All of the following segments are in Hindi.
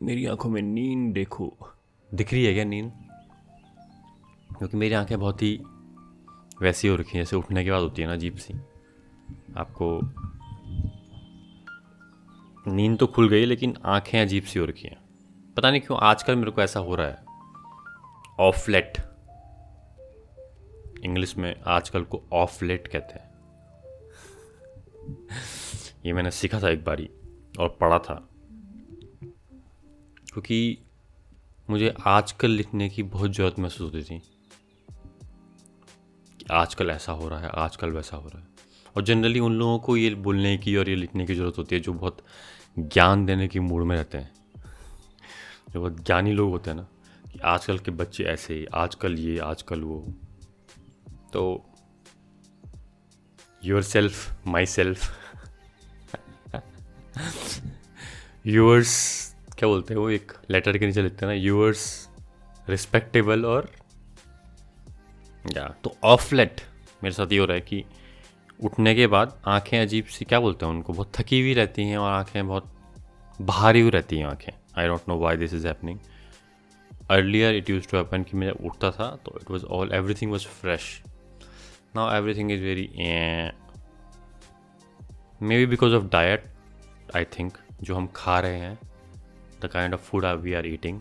मेरी आंखों में नींद देखो। दिख रही है क्या नींद? क्योंकि मेरी आंखें बहुत ही वैसी हो रखी हैं जैसे उठने के बाद होती है ना, अजीब सी। आपको नींद तो खुल गई लेकिन आंखें अजीब सी हो रखी हैं। पता नहीं क्यों आजकल मेरे को ऐसा हो रहा है। ऑफलेट, इंग्लिश में आजकल को ऑफलेट कहते हैं। ये मैंने सीखा था एक बारी और पढ़ा था, क्योंकि मुझे आजकल लिखने की बहुत ज़रूरत महसूस होती थी कि आजकल ऐसा हो रहा है, आजकल वैसा हो रहा है। और जनरली उन लोगों को ये बोलने की और ये लिखने की ज़रूरत होती है जो बहुत ज्ञान देने की मूड में रहते हैं, जो बहुत ज्ञानी लोग होते हैं ना, कि आजकल के बच्चे ऐसे, आजकल ये, आजकल वो। तो your self, my self, yours, क्या बोलते हैं वो, एक लेटर के नीचे लिखते हैं ना, यूअर्स रिस्पेक्टेबल। और या तो ऑफलेट मेरे साथ ये हो रहा है कि उठने के बाद आंखें अजीब सी, क्या बोलते हैं उनको, बहुत थकी हुई रहती हैं और आंखें बहुत भारी हुई रहती हैं आंखें। I don't know why this is happening. Earlier it use to happen कि मैं उठता था तो it was all, everything was fresh. Now everything is very, may be because of diet, I think, जो हम खा रहे हैं, the kind of food we are eating,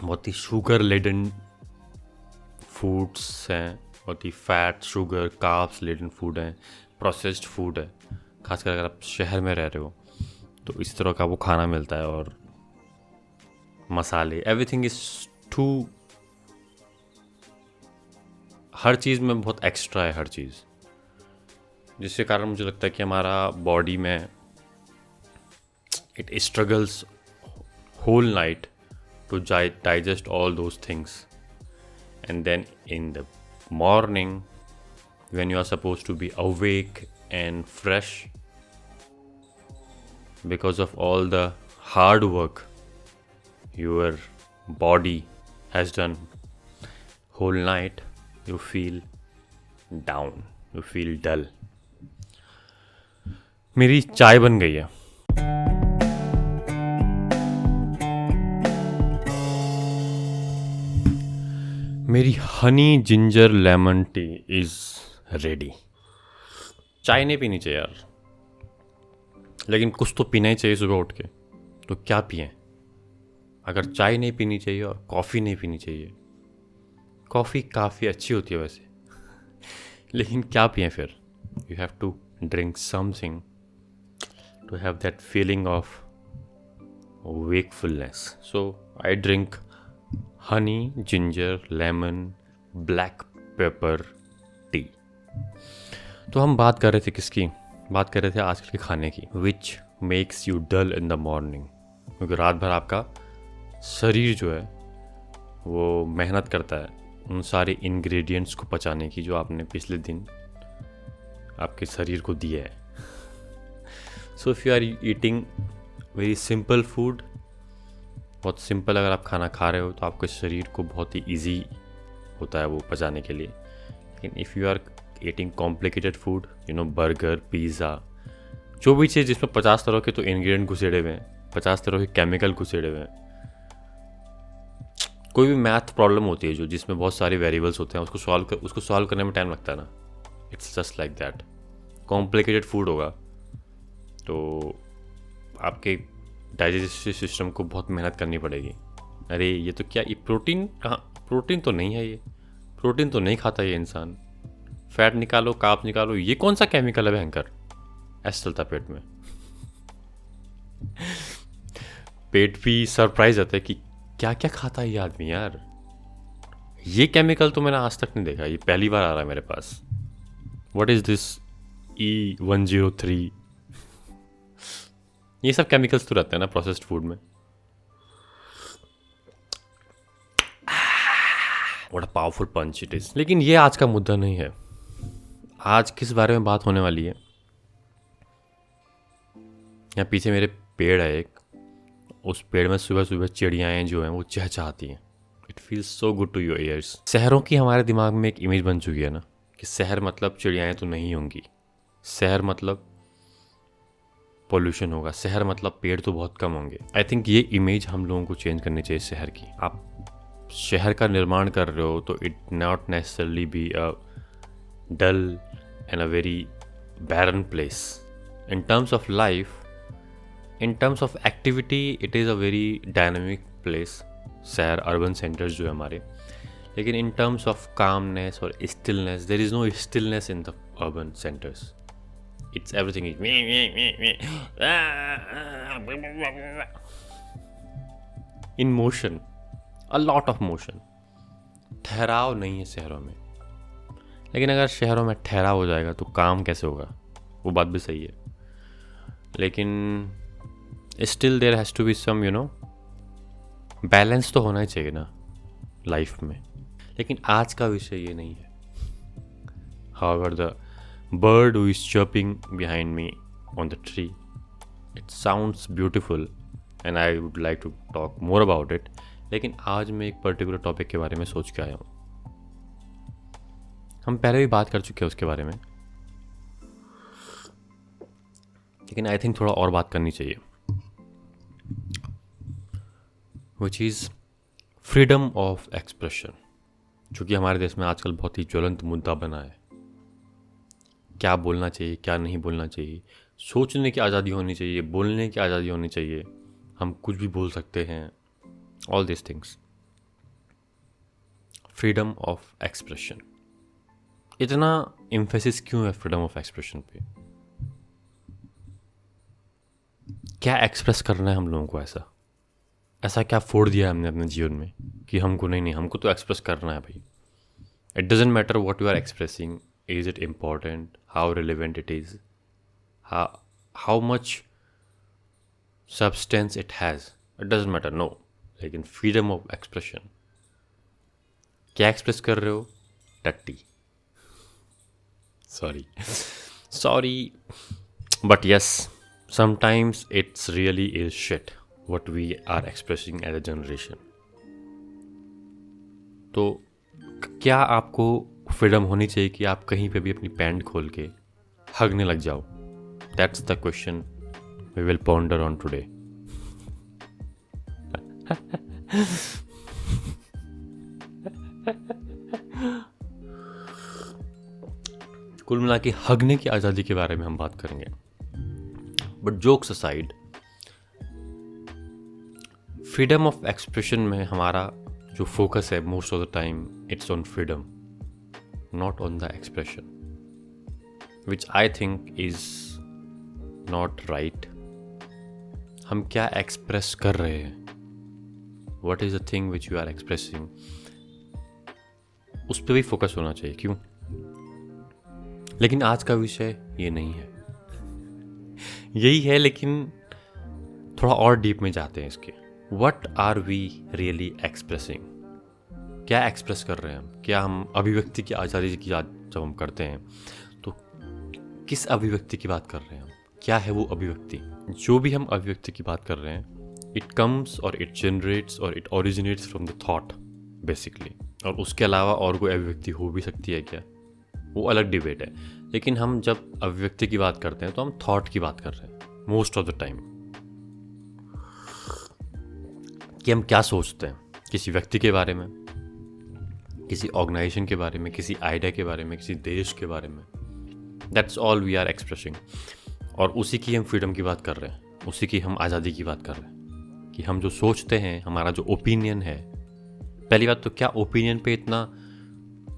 बहुत ही शुगर लेडन फूड्स हैं, बहुत ही fat, sugar, carbs laden food हैं, प्रोसेस्ड फूड है। खासकर अगर आप शहर में रह रहे हो तो इस तरह का वो खाना मिलता है, और मसाले, एवरीथिंग इज टू, हर चीज़ में बहुत एक्स्ट्रा है हर चीज़, जिसके कारण मुझे लगता है कि हमारा बॉडी में it struggles whole night to digest all those things, and then in the morning when you are supposed to be awake and fresh because of all the hard work your body has done whole night, you feel down, you feel dull. मेरी चाय बन गई है। मेरी Honey ginger lemon tea is ready. चाय नहीं पीनी चाहिए यार, लेकिन कुछ तो पीना ही चाहिए सुबह उठ के। तो क्या पिएं? अगर चाय नहीं पीनी चाहिए और कॉफ़ी नहीं पीनी चाहिए, कॉफ़ी काफ़ी अच्छी होती है वैसे, लेकिन क्या पिएं फिर? You have to drink something to have that feeling of wakefulness. So I drink honey, ginger, lemon, black pepper tea. तो हम बात कर रहे थे किसकी? बात कर रहे थे आजकल के खाने की, which makes you dull in the morning. क्योंकि रात भर आपका शरीर जो है वो मेहनत करता है उन सारे इंग्रेडिएंट्स को पचाने की जो आपने पिछले दिन आपके शरीर को दिया है. So if you are eating very simple food, बहुत सिंपल अगर आप खाना खा रहे हो तो आपके शरीर को बहुत ही ईजी होता है वो पचाने के लिए. लेकिन if you are eating complicated food, you know, burger, pizza, जो भी चीज़ जिसमें 50 तरह के तो इंग्रेडिएंट घुसेड़े हुए हैं, 50 तरह के केमिकल घुसेड़े हुए हैं. कोई भी मैथ प्रॉब्लम होती है जो जिसमें बहुत सारे वेरिएबल्स होते हैं, उसको सॉल्व करने में टाइम लगता है ना. It's just like that. Complicated food होगा तो आपके डाइजेस्टिव सिस्टम को बहुत मेहनत करनी पड़ेगी. अरे ये तो क्या, ये प्रोटीन कहाँ, प्रोटीन तो नहीं है, ये प्रोटीन तो नहीं खाता ये इंसान. फैट निकालो, कार्ब्स निकालो, ये कौन सा केमिकल है भयंकर, ऐसा चलता पेट में. पेट भी सरप्राइज आता है कि क्या क्या खाता है ये आदमी यार. ये केमिकल तो मैंने आज तक नहीं देखा, ये पहली बार आ रहा है मेरे पास. What is this E103? ये सब केमिकल्स तो रहते हैं ना प्रोसेस्ड फूड में. What a powerful punch it is. लेकिन ये आज का मुद्दा नहीं है. आज किस बारे में बात होने वाली है, यहाँ पीछे मेरे पेड़ है एक, उस पेड़ में सुबह सुबह चिड़ियाएँ जो हैं वो चहचहाती हैं. It feels so good to your ears. शहरों की हमारे दिमाग में एक इमेज बन चुकी है ना कि शहर मतलब चिड़ियाएँ तो नहीं होंगी, शहर मतलब पोल्यूशन होगा, शहर मतलब पेड़ तो बहुत कम होंगे। आई थिंक ये इमेज हम लोगों को चेंज करनी चाहिए शहर की। आप शहर का निर्माण कर रहे हो तो it not necessarily be a dull and a very barren place. In terms of life, in terms of activity, it is a very dynamic place. शहर अर्बन सेंटर्स जो है हमारे, लेकिन in terms of calmness or stillness, there is no stillness in the urban centers. It's everything is in motion, a lot of motion. ठहराव नहीं है शहरों में। लेकिन अगर शहरों में ठहराव हो जाएगा तो काम कैसे होगा, वो बात भी सही है। लेकिन still there has to be some balance तो होना ही चाहिए ना लाइफ में। लेकिन आज का विषय ये नहीं है। However the bird who is chirping behind me on the tree, it sounds beautiful and I would like to talk more about it. लेकिन आज मैं एक पर्टिकुलर टॉपिक के बारे में सोच के आया हूँ। हम पहले भी बात कर चुके हैं उसके बारे में, लेकिन आई थिंक थोड़ा और बात करनी चाहिए, which is freedom of expression, जो कि हमारे देश में आजकल बहुत ही ज्वलंत मुद्दा बना है। क्या बोलना चाहिए, क्या नहीं बोलना चाहिए, सोचने की आज़ादी होनी चाहिए, बोलने की आज़ादी होनी चाहिए, हम कुछ भी बोल सकते हैं, all this things. Freedom of expression, इतना एम्फेसिस क्यों है फ्रीडम ऑफ एक्सप्रेशन पे? क्या एक्सप्रेस करना है हम लोगों को? ऐसा क्या फोड़ दिया है हमने अपने जीवन में कि हमको नहीं, हमको तो एक्सप्रेस करना है भाई। It doesn't matter what you are expressing, is it important, how relevant it is, how much substance it has, it doesn't matter, no. लेकिन फ्रीडम ऑफ एक्सप्रेशन, क्या एक्सप्रेस कर रहे हो? टट्टी, sorry, but yes, sometimes it's really is shit what we are expressing as a generation. तो क्या आपको फ्रीडम होनी चाहिए कि आप कहीं पे भी अपनी पैंट खोल के हगने लग जाओ? That's the question we will ponder on today. कुल मिला के हगने की आज़ादी के बारे में हम बात करेंगे। But jokes aside, freedom of expression में हमारा जो फोकस है most of the time, it's on freedom, not on the expression, which I think is not right. हम क्या एक्सप्रेस कर रहे हैं, what is the thing which you are expressing, उस पर भी फोकस होना चाहिए। क्यों? लेकिन आज का विषय ये नहीं है, यही है, लेकिन थोड़ा और डीप में जाते हैं इसके। What are we really expressing? क्या एक्सप्रेस कर रहे हैं हम? क्या हम अभिव्यक्ति की आज़ादी की बात जब हम करते हैं तो किस अभिव्यक्ति की बात कर रहे हैं हम? क्या है वो अभिव्यक्ति? जो भी हम अभिव्यक्ति की बात कर रहे हैं, इट कम्स और इट जनरेट्स और it originates from the thought basically. और उसके अलावा और कोई अभिव्यक्ति हो भी सकती है क्या, वो अलग डिबेट है। लेकिन हम जब अभिव्यक्ति की बात करते हैं तो हम थॉट की बात कर रहे हैं मोस्ट ऑफ द टाइम, कि हम क्या सोचते हैं किसी व्यक्ति के बारे में, किसी ऑर्गेनाइजेशन के बारे में, किसी आइडिया के बारे में, किसी देश के बारे में। That's all we are expressing. और उसी की हम फ्रीडम की बात कर रहे हैं, उसी की हम आज़ादी की बात कर रहे हैं, कि हम जो सोचते हैं, हमारा जो ओपिनियन है। पहली बात तो क्या ओपिनियन पे इतना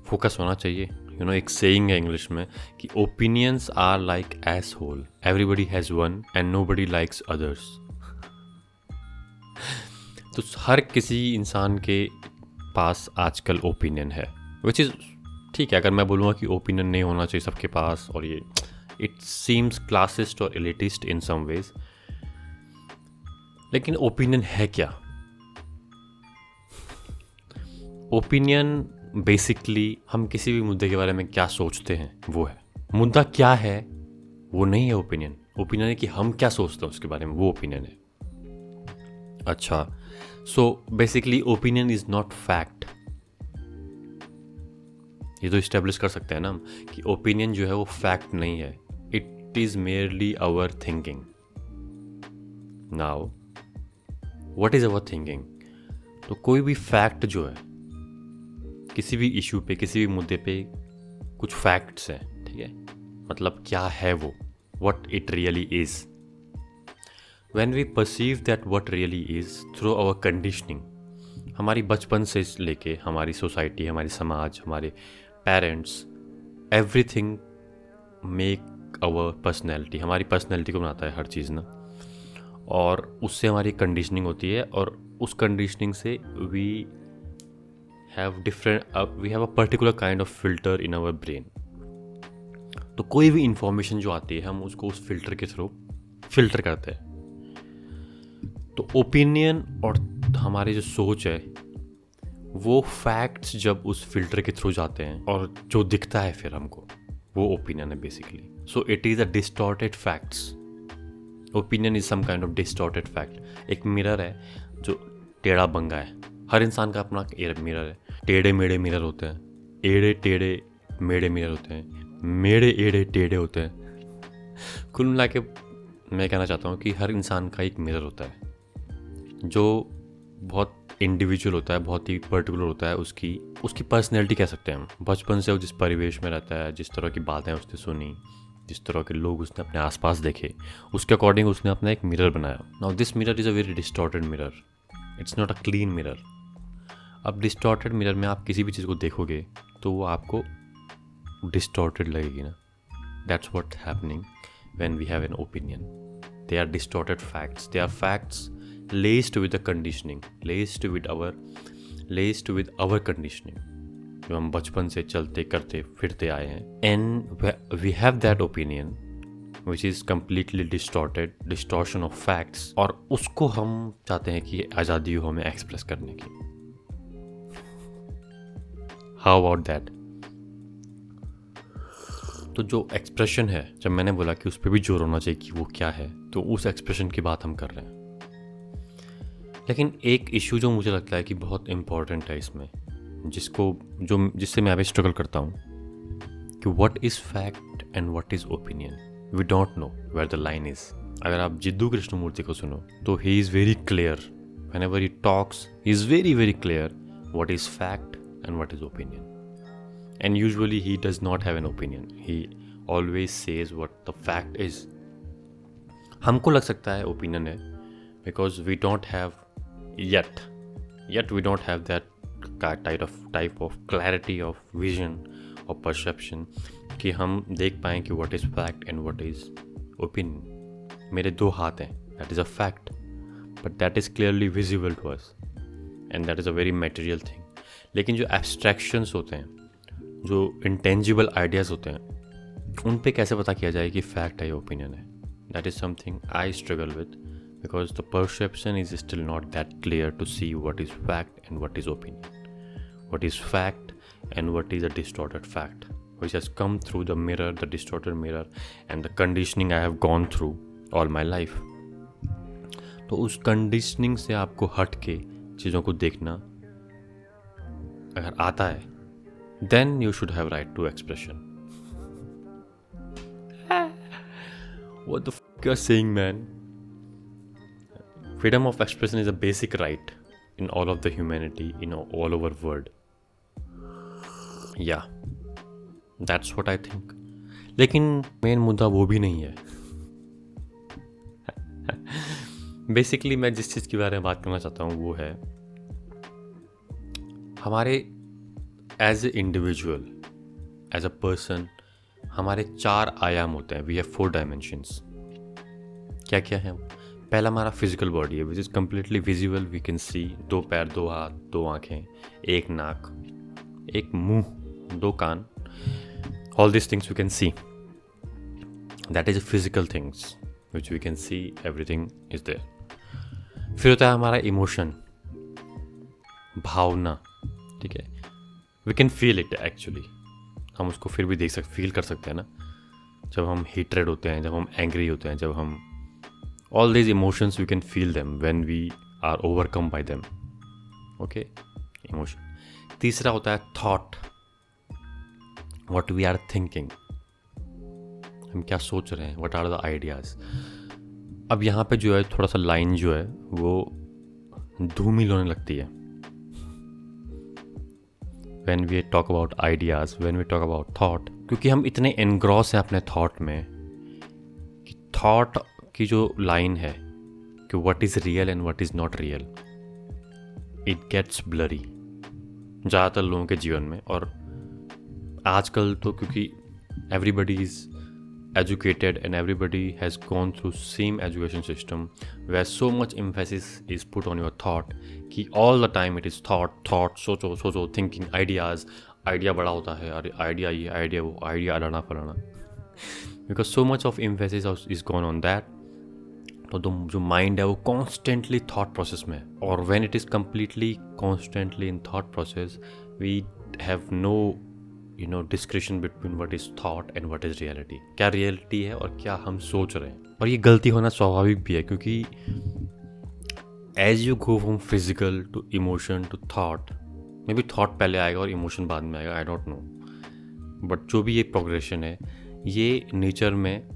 फोकस होना चाहिए? एक सेइंग है इंग्लिश में कि opinions are like asshole, everybody has one and nobody likes others. तो हर किसी इंसान के पास आजकल ओपिनियन है, विच इज़ ठीक है। अगर मैं बोलूँगा कि ओपिनियन नहीं होना चाहिए सबके पास, और ये इट सीम्स क्लासिस्ट और एलिटिस्ट इन सम वेज, लेकिन ओपिनियन है क्या? ओपिनियन बेसिकली हम किसी भी मुद्दे के बारे में क्या सोचते हैं वो है। मुद्दा क्या है वो नहीं है ओपिनियन। ओपिनियन है कि हम क्या सोचते हैं उसके बारे में, वो ओपिनियन है। अच्छा, so basically opinion is not fact. ये तो इस्टेब्लिश कर सकते हैं ना हम कि ओपिनियन जो है वो फैक्ट नहीं है, it is merely our thinking. Now what is our thinking? तो कोई भी फैक्ट जो है, किसी भी इशू पे, किसी भी मुद्दे पे कुछ फैक्ट्स हैं, ठीक है, मतलब क्या है वो, what it really is. When we perceive that what really is through our conditioning, हमारी बचपन से लेके हमारी सोसाइटी, हमारी समाज, हमारे parents, everything make our personality. हमारी पर्सनैलिटी को बनाता है हर चीज़ ना, और उससे हमारी कंडीशनिंग होती है, और उस कंडीशनिंग से we have a particular kind of filter in our brain. तो कोई भी इंफॉर्मेशन जो आती है हम उसको उस फिल्टर के थ्रू फिल्टर करते हैं. तो ओपिनियन और हमारी जो सोच है वो फैक्ट्स जब उस फिल्टर के थ्रू जाते हैं और जो दिखता है फिर हमको, वो ओपिनियन है basically. So it is a distorted facts. Opinion is some kind of distorted fact. एक मिरर है जो टेढ़ा बंगा है. हर इंसान का अपना मिरर है. टेढ़े मेढ़े मिरर होते हैं, एड़े टेढ़े मेढ़े मिरर होते हैं, मेढ़े एड़े टेढ़े होते हैं. कुल मिला के मैं कहना चाहता हूँ कि हर इंसान का एक मिरर होता है जो बहुत इंडिविजुअल होता है, बहुत ही पर्टिकुलर होता है. उसकी पर्सनैलिटी कह सकते हैं हम. बचपन से वो जिस परिवेश में रहता है, जिस तरह की बातें उसने सुनी, जिस तरह के लोग उसने अपने आसपास देखे, उसके अकॉर्डिंग उसने अपना एक मिरर बनाया. Now this mirror is a very distorted mirror. It's not a clean mirror. अब डिस्टॉर्टेड मिरर में आप किसी भी चीज़ को देखोगे तो वो आपको डिस्टॉर्टेड लगेगी ना. That's what happening when we have an opinion. They are distorted facts. They are facts laced with the conditioning, laced with our conditioning, जो हम बचपन से चलते करते फिरते आए हैं. And we have that opinion which is completely distortion of facts, और उसको हम चाहते हैं कि आज़ादी हो हमें एक्सप्रेस करने की. How about that? तो जो एक्सप्रेशन है, जब मैंने बोला कि उस पर भी जोर होना चाहिए कि वो क्या है, तो उस एक्सप्रेशन की बात हम कर रहे हैं. लेकिन एक इशू जो मुझे लगता है कि बहुत इम्पॉर्टेंट है इसमें, जिससे मैं अभी स्ट्रगल करता हूँ, कि what is fact and what is opinion. We don't know where the line is. अगर आप जिद्दू कृष्णमूर्ति को सुनो तो he is very clear. Whenever he talks he is very very clear what is fact and what is opinion. And usually he does not have an opinion. He always says what the fact is. हमको लग सकता है ओपिनियन है because we don't have yet we don't have that type of clarity of vision or perception कि हम देख पाएँ कि what is fact and what is opinion. मेरे दो हाथ हैं, that is a fact, but that is clearly visible to us and that is a very material thing. लेकिन जो abstractions होते हैं, जो intangible ideas होते हैं, उन पे कैसे पता किया जाए कि fact है या opinion है? That is something I struggle with, because the perception is still not that clear to see what is fact and what is opinion, what is fact and what is a distorted fact, which has come through the mirror, the distorted mirror, and the conditioning I have gone through all my life. तो उस conditioning से आपको हट के चीज़ों को देखना अगर आता है, then you should have right to expression. What the f*** you are saying, man? Freedom of expression is a basic right in all of the humanity, all over world. Yeah, that's what I think. लेकिन मेन मुद्दा वो भी नहीं है. बेसिकली मैं जिस चीज़ के बारे में बात करना चाहता हूँ वो है हमारे as a individual, as a person, हमारे 4 आयाम होते हैं. We have 4 dimensions. क्या क्या है? पहला हमारा फिजिकल बॉडी है, which is completely visible. We can see 2 पैर, 2 हाथ, 2 आँखें, 1 नाक, 1 मुंह, 2 कान. All this things we can see. That is physical things which we can see. Everything is there. फिर होता है हमारा इमोशन, भावना. ठीक है, we can feel it actually. हम उसको फिर भी फील कर सकते हैं ना, जब हम हेट्रेड होते हैं, जब हम एंग्री होते हैं, जब हम all these emotions we can feel them when we are overcome by them. Okay, emotion. तीसरा होता है thought, what we are thinking. हम क्या सोच रहे हैं, what are the ideas. अब यहाँ पे जो है थोड़ा सा लाइन जो है वो धूमिल होने लगती है। when we talk about ideas, when we talk about thought, क्योंकि हम इतने एनग्रॉस हैं अपने थॉट में कि थॉट की जो लाइन है कि what is real and what is not real, it gets blurry ज़्यादातर लोगों के जीवन में। और आजकल तो क्योंकि everybody is educated and everybody has gone through same education system where so much emphasis is put on your thought कि all the time it is thought सोचो thinking ideas, idea बड़ा होता है और idea ये idea वो idea अड़ाना फलाना, because so much of emphasis is gone on that। तो जो माइंड है वो कॉन्स्टेंटली थॉट प्रोसेस में है, और when it is completely constantly in thought process we have no description between what is thought and what is reality. क्या रियलिटी है और क्या हम सोच रहे हैं। और ये गलती होना स्वाभाविक भी है, क्योंकि as you go from physical to emotion to thought, maybe thought पहले आएगा और इमोशन बाद में आएगा, आई डोंट नो, बट जो भी ये प्रोग्रेशन है ये नेचर में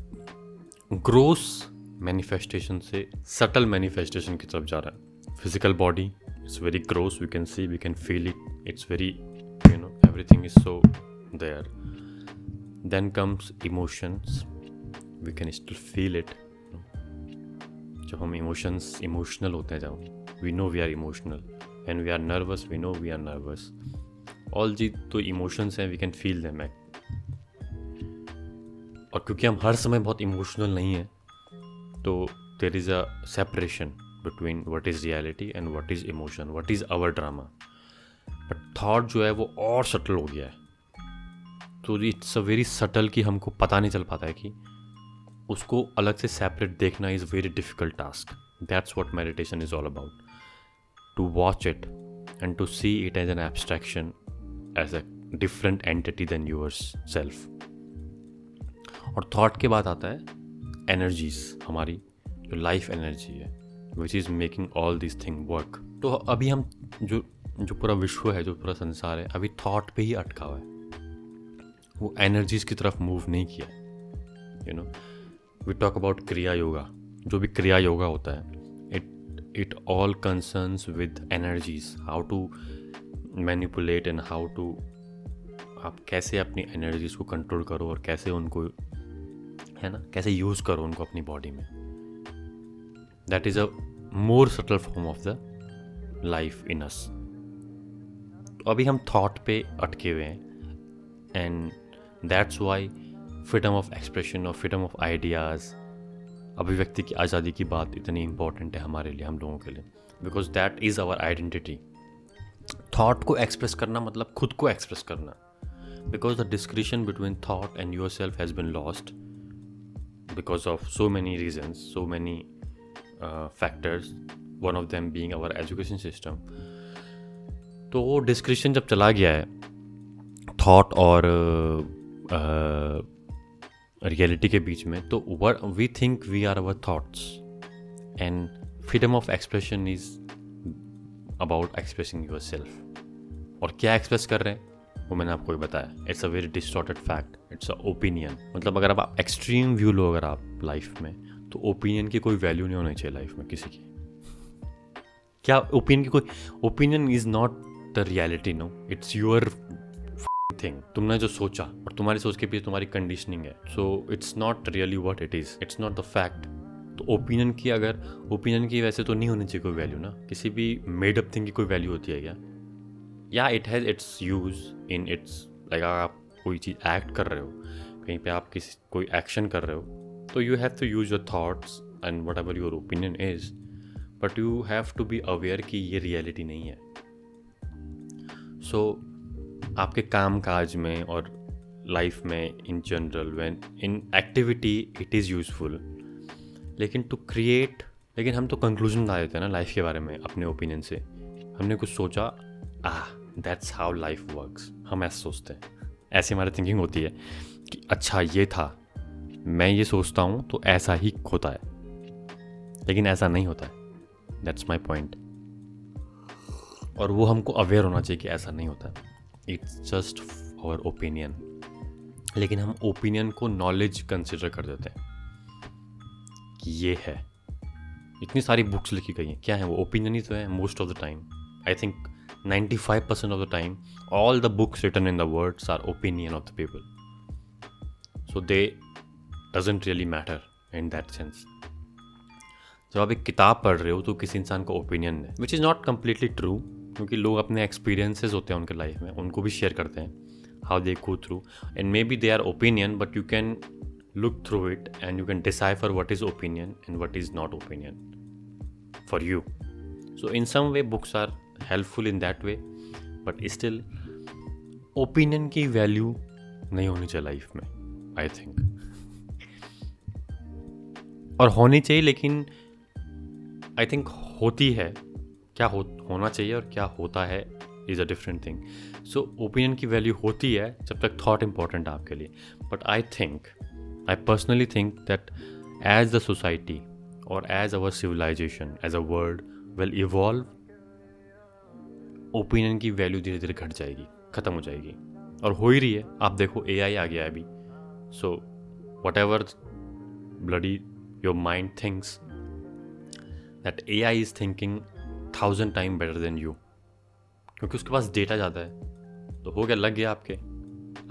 ग्रोस मैनिफेस्टेशन से सटल मैनिफेस्टेशन की तरफ जा रहा है। Physical body it's very gross, we can see, we can feel it, it's very everything is so there। then comes emotions, we can still feel it। जब हम इमोशनल होते हैं, जब we know we are emotional, when we are nervous we know we are nervous, all जी तो इमोशंस हैं, we can feel them। और क्योंकि हम हर समय बहुत इमोशनल नहीं हैं तो there is a separation between what is reality and what is emotion, what is our drama। But thought जो है वो और सटल हो गया है, तो इट्स अ वेरी सटल कि हमको पता नहीं चल पाता है कि उसको अलग से सेपरेट देखना is very difficult task. That's what meditation is all about, to watch it and to see it as an abstraction, as a different entity than yours self. और थॉट के बाद आता है एनर्जीज, हमारी जो लाइफ एनर्जी है which is making all this thing work. तो अभी हम जो पूरा विश्व है, जो पूरा संसार है, अभी थॉट पे ही अटका हुआ है, वो एनर्जीज की तरफ मूव नहीं किया। वी टॉक अबाउट क्रिया योगा, जो भी क्रिया योगा होता है it all concerns with energies, how to manipulate and how to, आप कैसे अपनी एनर्जीज को कंट्रोल करो और कैसे उनको, है ना, कैसे यूज़ करो उनको अपनी बॉडी में। That is a more subtle form of the life in us. तो अभी हम थॉट पे अटके हुए हैं, and that's why freedom of expression और फ्रीडम ऑफ आइडियाज़, अभिव्यक्ति की आज़ादी की बात इतनी इंपॉर्टेंट है हमारे लिए, हम लोगों के लिए, because that is our identity. Thought को एक्सप्रेस करना मतलब खुद को एक्सप्रेस करना, because the description between thought and your self has been lost because of so many reasons, so many factors, one of them being our education system. तो वो डिस्क्रिप्शन जब चला गया है थॉट और रियलिटी के बीच में, तो what we think we are our thoughts and freedom of expression is about expressing yourself। और क्या एक्सप्रेस कर रहे हैं वो मैंने आपको ही बताया, it's a very distorted fact, it's a opinion. मतलब अगर आप एक्सट्रीम व्यू लो अगर आप लाइफ में, तो ओपिनियन की कोई वैल्यू नहीं होनी चाहिए लाइफ में किसी की। क्या ओपिनियन की कोई, opinion is not the reality, no, it's your thing. तुमने जो सोचा और तुम्हारी सोच के पीछे तुम्हारी कंडीशनिंग है, so it's not really what it is, it's not the fact. तो ओपिनियन की, अगर ओपिनियन की वैसे तो नहीं होनी चाहिए कोई वैल्यू ना, किसी भी मेड अप थिंग की कोई वैल्यू होती है क्या? या it has its use in its, like आप कोई चीज़ एक्ट कर रहे हो, कहीं पे आप कोई एक्शन कर रहे हो, तो you have to use your thoughts and whatever your opinion is, but you have to be aware कि ये रियलिटी नहीं है। सो आपके काम काज में और लाइफ में in general, when in activity it is useful, लेकिन टू क्रिएट, लेकिन हम तो कंक्लूजन बना देते हैं ना लाइफ के बारे में अपने ओपिनियन से। हमने कुछ सोचा, दैट्स हाउ लाइफ वर्क्स, हम ऐसे सोचते हैं, ऐसे हमारी थिंकिंग होती है कि अच्छा ये था, मैं ये सोचता हूँ तो ऐसा ही होता है, लेकिन ऐसा नहीं होता है। That's my point. और वो हमको अवेयर होना चाहिए कि ऐसा नहीं होता, इट्स जस्ट आवर ओपिनियन। लेकिन हम ओपिनियन को नॉलेज कंसिडर कर देते हैं कि ये है, इतनी सारी बुक्स लिखी गई हैं, क्या है वो? ओपिनियन ही तो है most of the time. I think 95% of the time all the books written in the words are opinion of the people, so they doesn't really matter in that sense. जब आप एक किताब पढ़ रहे हो तो किसी इंसान का ओपिनियन है, which is not completely true, क्योंकि लोग अपने एक्सपीरियंसेस होते हैं उनके लाइफ में, उनको भी शेयर करते हैं how they go through, and may be they our opinion, but you can look through it and you can decipher what is opinion and what is not opinion for you. So in some way books are helpful in that way, but still opinion की value नहीं होनी चाहिए लाइफ में, I think. और होनी चाहिए, लेकिन I think होती है. क्या होना चाहिए और क्या होता है is a different thing. So opinion की value होती है जब तक thought important है आपके लिए. But I personally think that as the society or as our civilization, as a world will evolve, opinion की value धीरे धीरे घट जाएगी, ख़त्म हो जाएगी, और हो ही रही है. आप देखो AI आ गया है अभी. So whatever bloody your mind thinks, that AI is thinking 1000 times better than you, क्योंकि उसके पास डेटा ज़्यादा है. तो हो गया, लग गया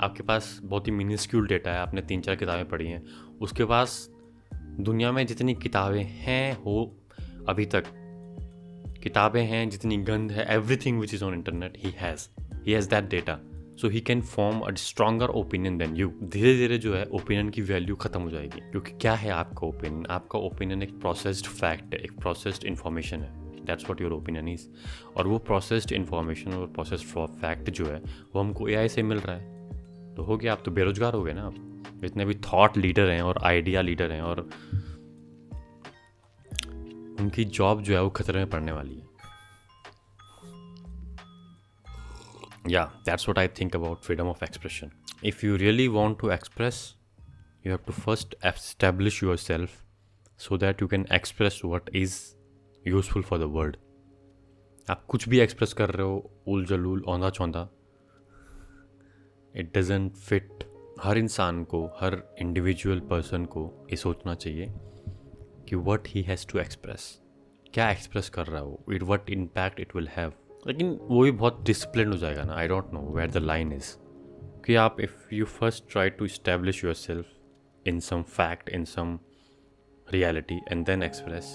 आपके पास बहुत ही मिनिस्क्यूल डेटा है, आपने 3-4 किताबें पढ़ी हैं, उसके पास दुनिया में जितनी किताबें हैं हो अभी तक, किताबें हैं जितनी गंद है, everything which is on internet he has that data, so he can form a stronger opinion than you. धीरे धीरे जो है ओपिनियन की वैल्यू ख़त्म हो जाएगी, क्योंकि क्या है आपका ओपिनियन? आपका ओपिनियन एक प्रोसेस्ड फैक्ट है, एक प्रोसेस्ड इन्फॉर्मेशन है. That's what your opinion is. और वो प्रोसेस्ड इन्फॉर्मेशन और प्रोसेस्ड फैक्ट जो है वो हमको AI से मिल रहा है. तो हो गया, आप तो बेरोजगार हो गए ना. आप जितने भी थॉट लीडर हैं और आइडिया लीडर हैं, और उनकी जॉब जो है वो खतरे में पड़ने वाली है. Yeah, that's what I think about freedom of expression. If you really want to express, you have to first establish yourself so that you can express what is useful for the world. आप कुछ भी एक्सप्रेस कर रहे हो, उल जलूल, औंधा चौंधा, इट डजेंट फिट. हर इंसान को, हर इंडिविजुअल पर्सन को ये सोचना चाहिए कि what he has to express, क्या एक्सप्रेस कर रहा हो, it what impact it will have. लेकिन वो भी बहुत डिसिप्लिन हो जाएगा ना. I don't know where the line is, कि आप if you first try to establish yourself in some fact, in some reality, and then express,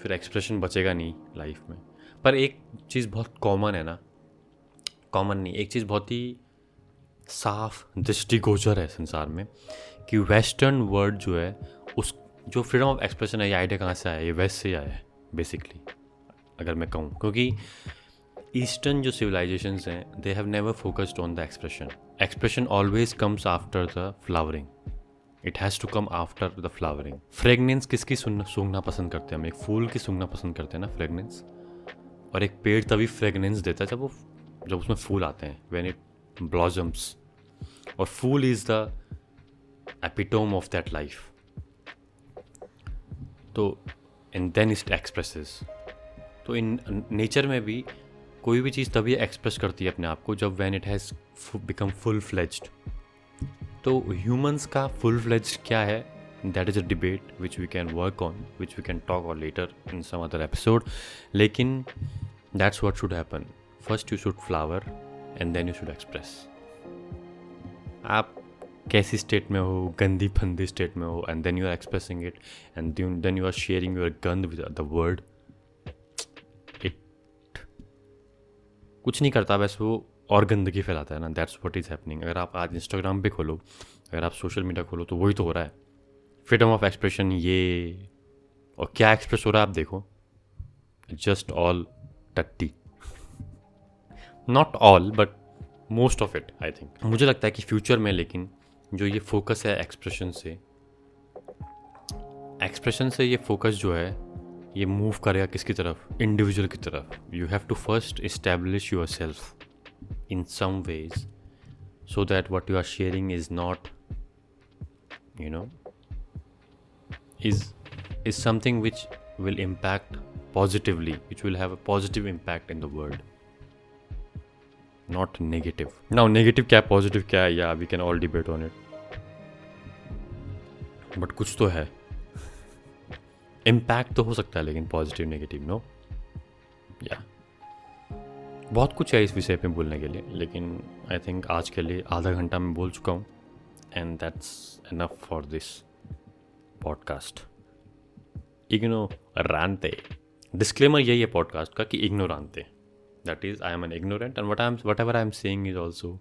फिर एक्सप्रेशन बचेगा नहीं लाइफ में. पर एक चीज़ बहुत कॉमन है ना, कॉमन नहीं, एक चीज़ बहुत ही साफ दृष्टिगोचर है संसार में, कि वेस्टर्न वर्ल्ड जो है, उस जो फ्रीडम ऑफ एक्सप्रेशन है, ये आइडिया कहाँ से आया? ये वेस्ट से आया है बेसिकली, अगर मैं कहूँ. क्योंकि ईस्टर्न जो सिविलाइजेशंस हैं, they have never focused on the expression. Expression always comes after the flowering. It has to come after the flowering. Fragrance किसकी सूंघना पसंद करते हैं? हम एक फूल की सूंघना पसंद करते हैं ना, फ्रेगनेंस. और एक पेड़ तभी फ्रेगनेंस देता है जब उसमें फूल आते हैं, व्हेन इट ब्लॉसम्स. और phool is the epitome of that life. तो एंड देन इट एक्सप्रेसेस. तो इन नेचर में भी कोई भी चीज़ तभी एक्सप्रेस करती है अपने आप को जब when it has become full fledged. तो ह्यूमंस का फुल फ्लेज्ड क्या है, that is a debate which we can work on, which we can talk on later in some other episode. लेकिन that's what should happen. First you should flower and then you should express. आप कैसी स्टेट में हो, गंदी फंदी स्टेट में हो, and then you are expressing it, and then you are sharing your गंद विद द वर्ल्ड. इट कुछ नहीं करता, बस वो और गंदगी फैलाता है ना. That's what is happening. अगर आप आज इंस्टाग्राम पे खोलो, अगर आप सोशल मीडिया खोलो, तो वही तो हो रहा है. फ्रीडम ऑफ एक्सप्रेशन ये, और क्या एक्सप्रेस हो रहा है आप देखो. जस्ट ऑल टट्टी. Not all but most of it. I think, मुझे लगता है कि फ्यूचर में, लेकिन जो ये फोकस है एक्सप्रेशन से ये फोकस जो है, ये मूव करेगा किसकी तरफ? इंडिविजुअल की तरफ. You have to first establish yourself in some ways, so that what you are sharing is not, you know, is something which will impact positively, which will have a positive impact in the world, not negative. Now negative क्या, positive क्या, yeah, we can all debate on it, but कुछ तो है. इम्पैक्ट तो हो सकता है लेकिन पॉजिटिव नेगेटिव नो या बहुत कुछ है इस विषय पे बोलने के लिए, लेकिन आई थिंक आज के लिए आधा घंटा मैं बोल चुका हूँ and that's enough for this podcast. Ignorante, disclaimer यही है पॉडकास्ट का कि Ignorante, that is I am an ignorant and whatever I am saying is also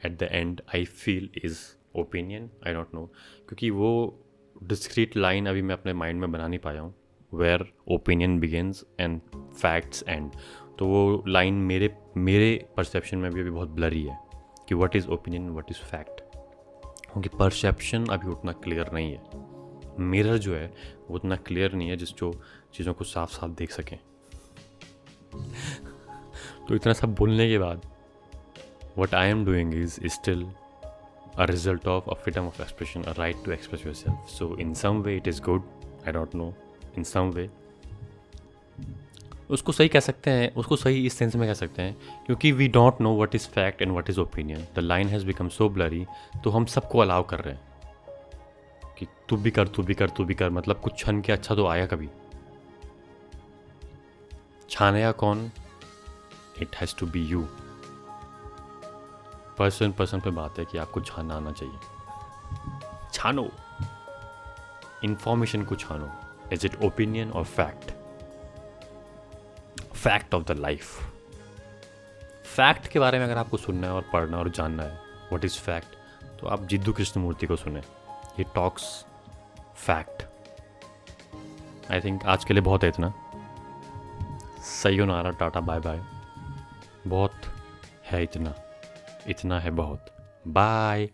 at the end I feel is opinion, I don't know, क्योंकि वो डिस्क्रीट लाइन अभी मैं अपने माइंड में बना नहीं पाया हूँ where opinion begins and facts end. तो वो लाइन मेरे परसेप्शन में भी अभी बहुत ब्लरी है कि what is opinion what is fact, क्योंकि परसेप्शन अभी उतना क्लियर नहीं है। मिरर जो है वो उतना क्लियर नहीं है जिस जो चीज़ों को साफ साफ देख सकें। तो इतना सब बोलने के बाद what I am doing is still a result of a freedom of expression, a right to express yourself. So in some way it is good, I don't know, in some way उसको सही कह सकते हैं, उसको सही इस सेंस में कह सकते हैं क्योंकि we don't know what is fact and what is opinion, the line has become so blurry. तो हम सबको अलाउ कर रहे हैं कि तू भी कर, तू भी कर, तू भी कर, मतलब कुछ छन के अच्छा तो आया कभी, छानेगा कौन, it has to be you. Person पे बात है कि आपको छानना आना चाहिए। छानो, इंफॉर्मेशन को छानो, इज इट ओपिनियन और fact, fact of the life. Fact के बारे में अगर आपको सुनना है और पढ़ना और जानना है व्हाट इज़ फैक्ट, तो आप जिद्दू कृष्णमूर्ति को सुने, ये टॉक्स फैक्ट। आई थिंक आज के लिए बहुत है इतना। sayonara, tata, bye bye. बहुत है इतना, इतना है बहुत। बाय।